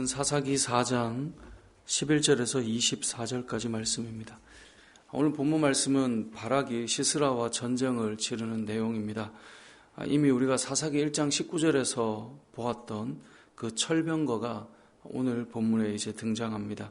오늘은 사사기 4장 11절에서 24절까지 말씀입니다. 오늘 본문 말씀은 바락이 시스라와 전쟁을 치르는 내용입니다. 이미 우리가 사사기 1장 19절에서 보았던 그 철병거가 오늘 본문에 이제 등장합니다.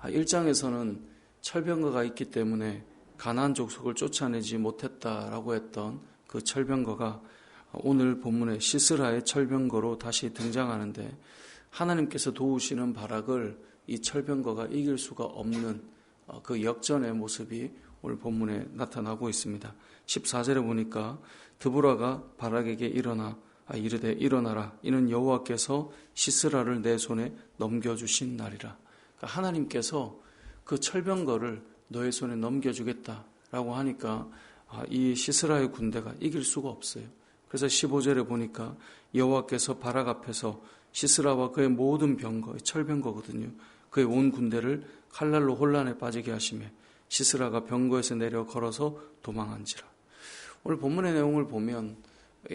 1장에서는 철병거가 있기 때문에 가나안 족속을 쫓아내지 못했다라고 했던 그 철병거가 오늘 본문에 시스라의 철병거로 다시 등장하는데, 하나님께서 도우시는 바락을 이 철병거가 이길 수가 없는 그 역전의 모습이 오늘 본문에 나타나고 있습니다. 14절에 보니까 드보라가 바락에게 이르되 일어나라, 이는 여호와께서 시스라를 내 손에 넘겨주신 날이라. 그러니까 하나님께서 그 철병거를 너의 손에 넘겨주겠다라고 하니까 이 시스라의 군대가 이길 수가 없어요. 그래서 15절에 보니까 여호와께서 바락 앞에서 시스라와 그의 모든 병거, 철병거거든요, 그의 온 군대를 칼날로 혼란에 빠지게 하시며 시스라가 병거에서 내려 걸어서 도망한지라. 오늘 본문의 내용을 보면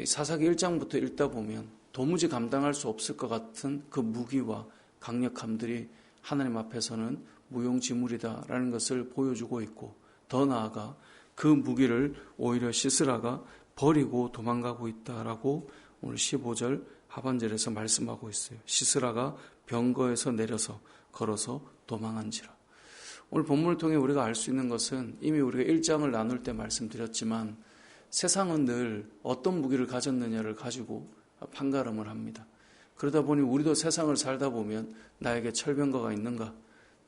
사사기 1장부터 읽다 보면 도무지 감당할 수 없을 것 같은 그 무기와 강력함들이 하나님 앞에서는 무용지물이다라는 것을 보여주고 있고, 더 나아가 그 무기를 오히려 시스라가 버리고 도망가고 있다라고 오늘 15절 하반절에서 말씀하고 있어요. 시스라가 병거에서 내려서 걸어서 도망한지라. 오늘 본문을 통해 우리가 알 수 있는 것은, 이미 우리가 1장을 나눌 때 말씀드렸지만 세상은 늘 어떤 무기를 가졌느냐를 가지고 판가름을 합니다. 그러다 보니 우리도 세상을 살다 보면 나에게 철병거가 있는가,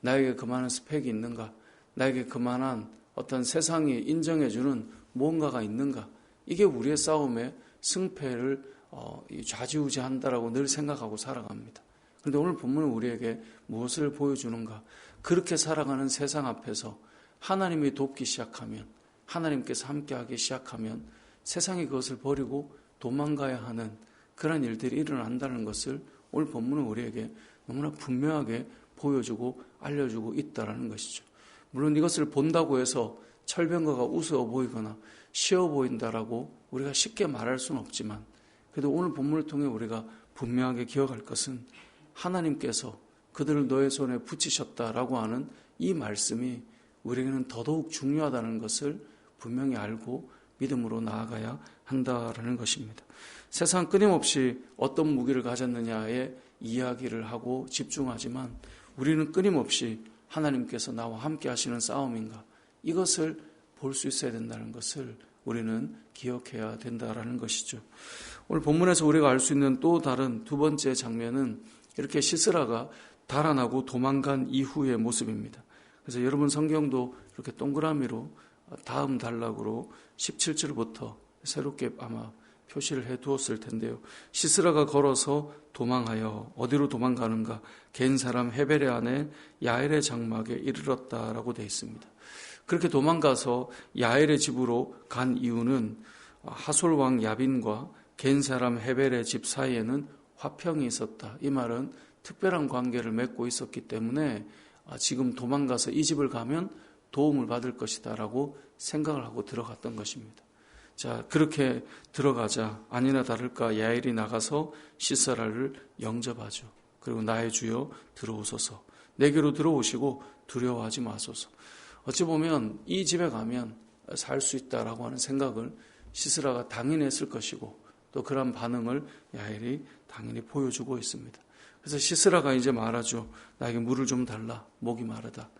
나에게 그만한 스펙이 있는가, 나에게 그만한 어떤 세상이 인정해주는 무언가가 있는가, 이게 우리의 싸움의 승패를 좌지우지한다라고 늘 생각하고 살아갑니다. 그런데 오늘 본문은 우리에게 무엇을 보여주는가? 그렇게 살아가는 세상 앞에서 하나님이 돕기 시작하면, 하나님께서 함께하기 시작하면 세상이 그것을 버리고 도망가야 하는 그런 일들이 일어난다는 것을 오늘 본문은 우리에게 너무나 분명하게 보여주고 알려주고 있다는 것이죠. 물론 이것을 본다고 해서 철병거가 우스워 보이거나 쉬워 보인다라고 우리가 쉽게 말할 수는 없지만, 그래도 오늘 본문을 통해 우리가 분명하게 기억할 것은 하나님께서 그들을 너의 손에 붙이셨다라고 하는 이 말씀이 우리에게는 더더욱 중요하다는 것을 분명히 알고 믿음으로 나아가야 한다라는 것입니다. 세상 끊임없이 어떤 무기를 가졌느냐에 이야기를 하고 집중하지만 우리는 끊임없이 하나님께서 나와 함께 하시는 싸움인가, 이것을 볼 수 있어야 된다는 것을 우리는 기억해야 된다라는 것이죠. 오늘 본문에서 우리가 알 수 있는 또 다른 두 번째 장면은 이렇게 시스라가 달아나고 도망간 이후의 모습입니다. 그래서 여러분 성경도 이렇게 동그라미로 다음 단락으로 17절부터 새롭게 아마 표시를 해두었을 텐데요. 시스라가 걸어서 도망하여 어디로 도망가는가? 겐 사람 헤벨의 아내 야엘의 장막에 이르렀다라고 되어 있습니다. 그렇게 도망가서 야엘의 집으로 간 이유는 하솔 왕 야빈과 겐 사람 헤벨의 집 사이에는 화평이 있었다. 이 말은 특별한 관계를 맺고 있었기 때문에 지금 도망가서 이 집을 가면 도움을 받을 것이다 라고 생각을 하고 들어갔던 것입니다. 자, 그렇게 들어가자 아니나 다를까 야엘이 나가서 시스라를 영접하죠. 그리고 나의 주여 들어오소서, 내게로 들어오시고 두려워하지 마소서. 어찌 보면 이 집에 가면 살 수 있다라고 하는 생각을 시스라가 당연히 했을 것이고, 또 그런 반응을 야엘이 당연히 보여주고 있습니다. 그래서 시스라가 이제 말하죠. 나에게 물을 좀 달라, 목이 마르다.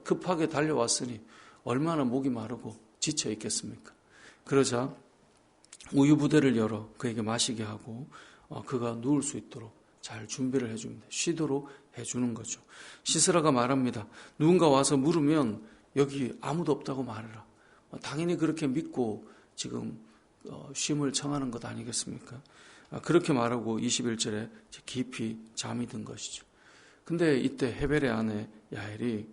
급하게 달려왔으니 얼마나 목이 마르고 지쳐 있겠습니까? 그러자 우유 부대를 열어 그에게 마시게 하고 그가 누울 수 있도록 잘 준비를 해줍니다. 쉬도록 해주는 거죠. 시스라가 말합니다. 누군가 와서 물으면 여기 아무도 없다고 말해라. 당연히 그렇게 믿고 지금 쉼을 청하는 것 아니겠습니까? 그렇게 말하고 21절에 깊이 잠이 든 것이죠. 근데 이때 헤벨의 아내 야엘이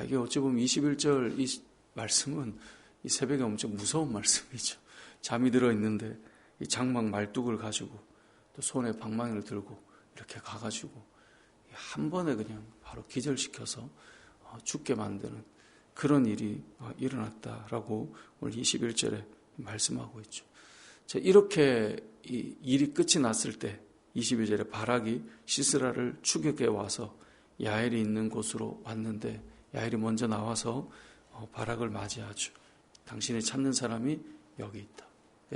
이게 어찌 보면 21절 이 말씀은 이 새벽에 엄청 무서운 말씀이죠. 잠이 들어 있는데 이 장막 말뚝을 가지고 또 손에 방망이를 들고 이렇게 가가지고 한 번에 그냥 바로 기절시켜서 죽게 만드는 그런 일이 일어났다라고 오늘 21절에 말씀하고 있죠. 자, 이렇게 이 일이 끝이 났을 때 22절에 바락이 시스라를 추격해 와서 야엘이 있는 곳으로 왔는데 야엘이 먼저 나와서 바락을 맞이하죠. 당신이 찾는 사람이 여기 있다.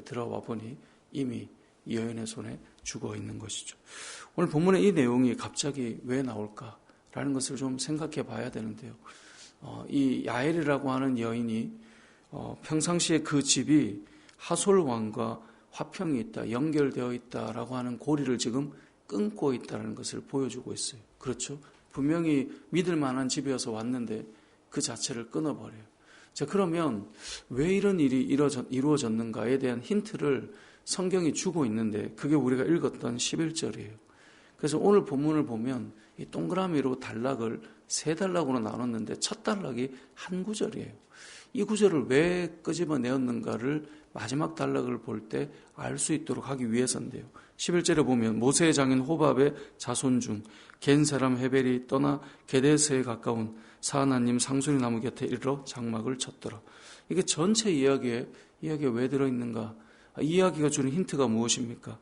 들어와 보니 이미 이 여인의 손에 죽어 있는 것이죠. 오늘 본문의 이 내용이 갑자기 왜 나올까라는 것을 좀 생각해 봐야 되는데요. 이 야엘이라고 하는 여인이 평상시에 그 집이 하솔 왕과 화평이 있다, 연결되어 있다라고 하는 고리를 지금 끊고 있다는 것을 보여주고 있어요. 그렇죠? 분명히 믿을 만한 집이어서 왔는데 그 자체를 끊어버려요. 자, 그러면 왜 이런 일이 이루어졌는가에 대한 힌트를 성경이 주고 있는데 그게 우리가 읽었던 11절이에요. 그래서 오늘 본문을 보면 이 동그라미로 단락을 세 단락으로 나눴는데 첫 단락이 한 구절이에요. 이 구절을 왜 끄집어내었는가를 마지막 단락을 볼 때 알 수 있도록 하기 위해서인데요. 11절에 보면 모세의 장인 호밥의 자손 중 겐 사람 헤벨이 떠나 게데스에 가까운 사하나님 상수리 나무 곁에 이르러 장막을 쳤더라. 이게 전체 이야기에 왜 들어있는가? 이 이야기가 주는 힌트가 무엇입니까?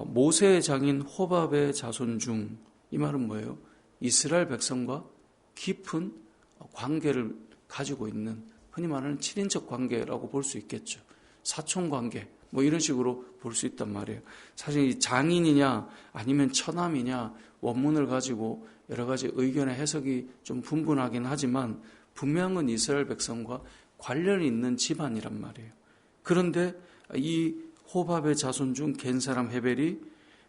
모세의 장인 호밥의 자손 중, 이 말은 뭐예요? 이스라엘 백성과 깊은 관계를 가지고 있는, 흔히 말하는 친인척 관계라고 볼 수 있겠죠. 사촌 관계, 뭐 이런 식으로 볼 수 있단 말이에요. 사실 이 장인이냐 아니면 처남이냐 원문을 가지고 여러 가지 의견의 해석이 좀 분분하긴 하지만 분명한 이스라엘 백성과 관련이 있는 집안이란 말이에요. 그런데 이 호밥의 자손 중 겐 사람 헤벨이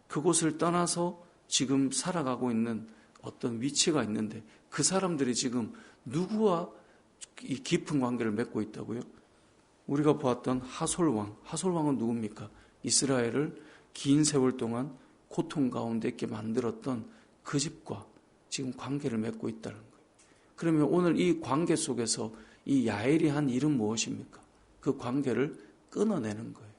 그곳을 떠나서 지금 살아가고 있는 어떤 위치가 있는데 그 사람들이 지금 누구와 이 깊은 관계를 맺고 있다고요? 우리가 보았던 하솔왕은 누굽니까? 이스라엘을 긴 세월 동안 고통 가운데 있게 만들었던 그 집과 지금 관계를 맺고 있다는 거예요. 그러면 오늘 이 관계 속에서 이 야엘이 한 일은 무엇입니까? 그 관계를 끊어내는 거예요.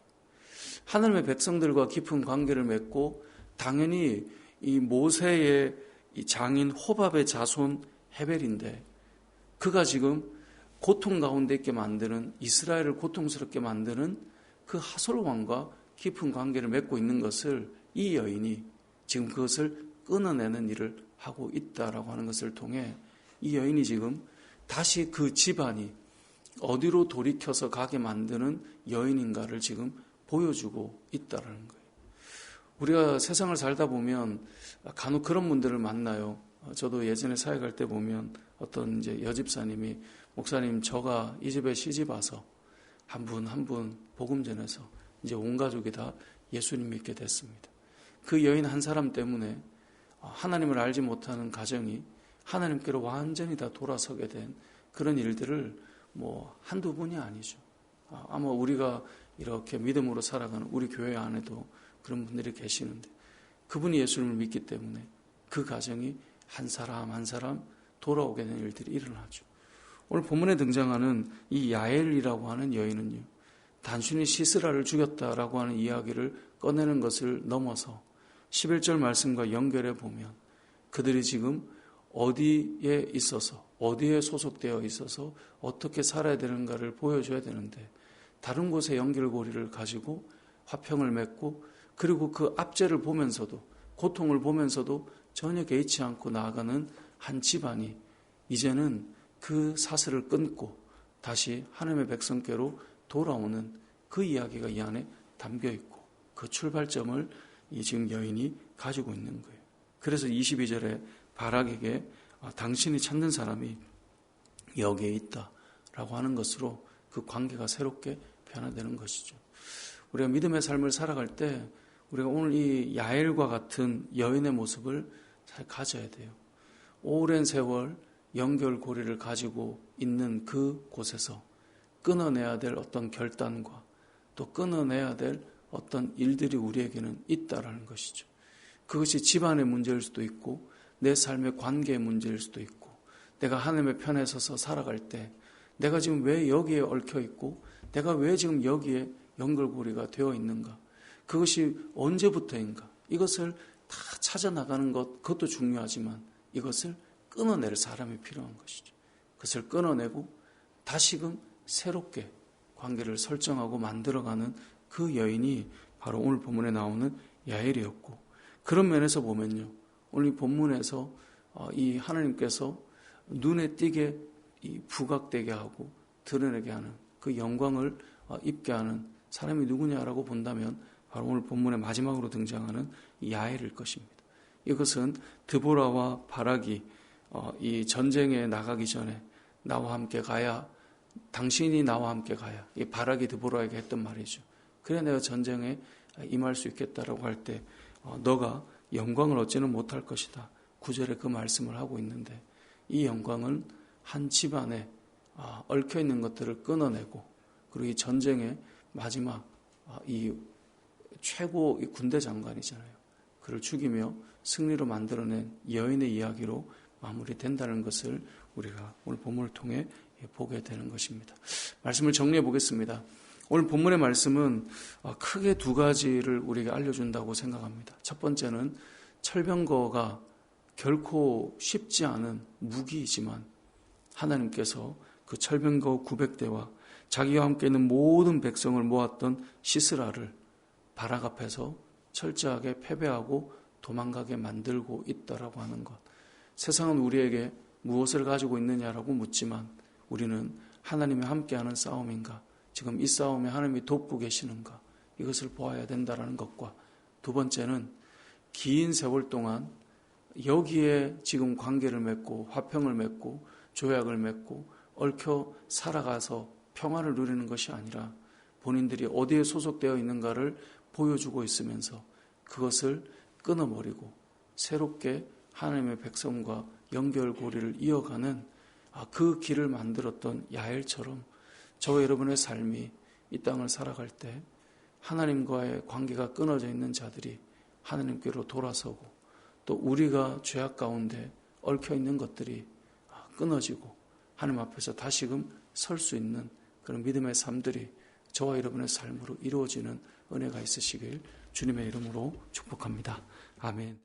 하나님의 백성들과 깊은 관계를 맺고 당연히 이 모세의 이 장인 호밥의 자손 헤벨인데 그가 지금 고통 가운데 있게 만드는 이스라엘을 고통스럽게 만드는 그 하솔 왕과 깊은 관계를 맺고 있는 것을 이 여인이 지금 그것을 끊어내는 일을 하고 있다라고 하는 것을 통해 이 여인이 지금 다시 그 집안이 어디로 돌이켜서 가게 만드는 여인인가를 지금 보여주고 있다라는 거예요. 우리가 세상을 살다 보면 간혹 그런 분들을 만나요. 저도 예전에 사역할 때 보면 어떤 이제 여집사님이 목사님 저가 이 집에 시집 와서 한 분 복음 전해서 이제 온 가족이 다 예수님 믿게 됐습니다. 그 여인 한 사람 때문에 하나님을 알지 못하는 가정이 하나님께로 완전히 다 돌아서게 된 그런 일들을 뭐 한두 분이 아니죠. 아마 우리가 이렇게 믿음으로 살아가는 우리 교회 안에도 그런 분들이 계시는데 그분이 예수님을 믿기 때문에 그 가정이 한 사람 한 사람 돌아오게 된 일들이 일어나죠. 오늘 본문에 등장하는 이 야엘이라고 하는 여인은요, 단순히 시스라를 죽였다라고 하는 이야기를 꺼내는 것을 넘어서 11절 말씀과 연결해 보면 그들이 지금 어디에 있어서 어디에 소속되어 있어서 어떻게 살아야 되는가를 보여줘야 되는데 다른 곳의 연결고리를 가지고 화평을 맺고 그리고 그 압제를 보면서도 고통을 보면서도 전혀 개의치 않고 나아가는 한 집안이 이제는 그 사슬을 끊고 다시 하나님의 백성께로 돌아오는 그 이야기가 이 안에 담겨 있고 그 출발점을 이 지금 여인이 가지고 있는 거예요. 그래서 22절에 바락에게 당신이 찾는 사람이 여기에 있다라고 하는 것으로 그 관계가 새롭게 변화되는 것이죠. 우리가 믿음의 삶을 살아갈 때 우리가 오늘 이 야엘과 같은 여인의 모습을 잘 가져야 돼요. 오랜 세월 연결고리를 가지고 있는 그 곳에서 끊어내야 될 어떤 결단과 또 끊어내야 될 어떤 일들이 우리에게는 있다라는 것이죠. 그것이 집안의 문제일 수도 있고 내 삶의 관계의 문제일 수도 있고 내가 하나님의 편에 서서 살아갈 때 내가 지금 왜 여기에 얽혀 있고 내가 왜 지금 여기에 연결고리가 되어 있는가, 그것이 언제부터인가, 이것을 다 찾아나가는 것, 그것도 중요하지만 이것을 끊어낼 사람이 필요한 것이죠. 그것을 끊어내고 다시금 새롭게 관계를 설정하고 만들어가는 그 여인이 바로 오늘 본문에 나오는 야엘이었고, 그런 면에서 보면요, 오늘 이 본문에서 이 하나님께서 눈에 띄게 이 부각되게 하고 드러내게 하는 그 영광을 입게 하는 사람이 누구냐라고 본다면 바로 오늘 본문의 마지막으로 등장하는 야엘일 것입니다. 이것은 드보라와 바락이 이 전쟁에 나가기 전에 나와 함께 가야, 당신이 나와 함께 가야, 이 바락이 드보라에게 했던 말이죠. 그래 내가 전쟁에 임할 수 있겠다라고 할 때 너가 영광을 얻지는 못할 것이다. 9절에 그 말씀을 하고 있는데, 이 영광은 한 집안에 얽혀있는 것들을 끊어내고, 그리고 이 전쟁의 마지막 이 최고 군대 장관이잖아요. 그를 죽이며 승리로 만들어낸 여인의 이야기로 마무리된다는 것을 우리가 오늘 본문을 통해 보게 되는 것입니다. 말씀을 정리해 보겠습니다. 오늘 본문의 말씀은 크게 두 가지를 우리에게 알려준다고 생각합니다. 첫 번째는 철병거가 결코 쉽지 않은 무기이지만 하나님께서 그 철병거 900대와 자기와 함께 있는 모든 백성을 모았던 시스라를 바락 앞에서 철저하게 패배하고 도망가게 만들고 있다라고 하는 것. 세상은 우리에게 무엇을 가지고 있느냐라고 묻지만 우리는 하나님이 함께하는 싸움인가, 지금 이 싸움에 하나님이 돕고 계시는가, 이것을 보아야 된다는 것과, 두 번째는 긴 세월 동안 여기에 지금 관계를 맺고 화평을 맺고 조약을 맺고 얽혀 살아가서 평안을 누리는 것이 아니라 본인들이 어디에 소속되어 있는가를 보여주고 있으면서 그것을 끊어버리고 새롭게 하나님의 백성과 연결고리를 이어가는 그 길을 만들었던 야엘처럼 저와 여러분의 삶이 이 땅을 살아갈 때 하나님과의 관계가 끊어져 있는 자들이 하나님께로 돌아서고, 또 우리가 죄악 가운데 얽혀 있는 것들이 끊어지고 하나님 앞에서 다시금 설 수 있는 그런 믿음의 삶들이 저와 여러분의 삶으로 이루어지는 은혜가 있으시길 주님의 이름으로 축복합니다. 아멘.